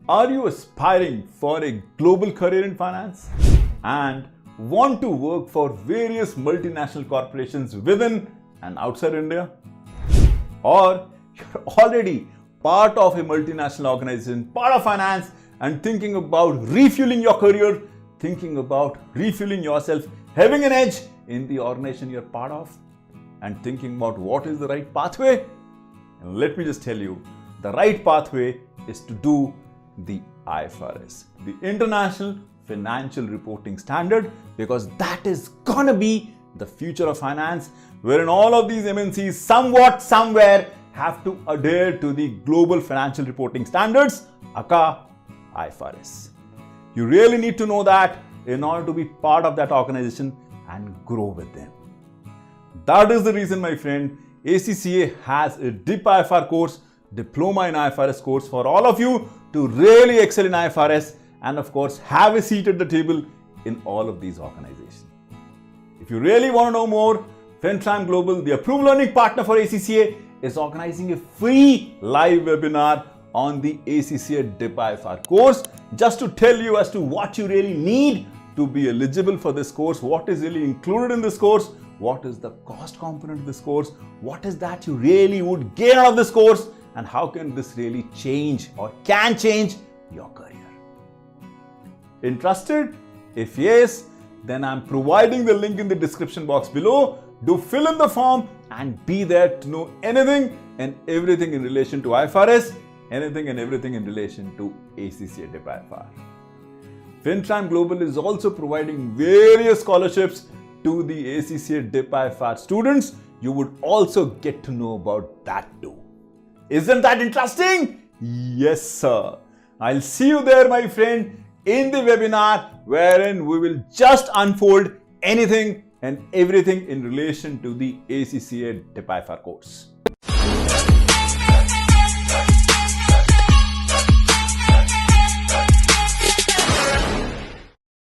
Are you aspiring for a global career in finance and want to work for various multinational corporations within and outside India? Or you're already part of a multinational organization, part of finance, and thinking about refueling your career, thinking about refueling yourself, having an edge in the organization you're part of, and thinking about what is the right pathway? And let me just tell you, the right pathway is to do the IFRS, the International Financial Reporting Standard, because that is gonna be the future of finance, wherein all of these MNCs somewhat, somewhere have to adhere to the global financial reporting standards, Acca Ifrs. You really need to know that in order to be part of that organization and grow with them. That is the reason, my friend, ACCA has a Dipifr course, Diploma in IFRS course for all of you to really excel in IFRS and of course have a seat at the table in all of these organizations. If you really want to know more, FinTram Global, the approved learning partner for ACCA, is organizing a free live webinar on the ACCA Dipifr course, just to tell you as to what you really need to be eligible for this course, what is really included in this course, what is the cost component of this course, what is that you really would gain out of this course, and how can this really change or can change your career. Interested? If yes, then I'm providing the link in the description box below. Do fill in the form and be there to know anything and everything in relation to IFRS, anything and everything in relation to ACCA Dipifr. FinTram Global is also providing various scholarships to the ACCA Dipifr students. You would also get to know about that too. Isn't that interesting? Yes, sir. I'll see you there, my friend, in the webinar wherein we will just unfold anything and everything in relation to the ACCA Dipifr course.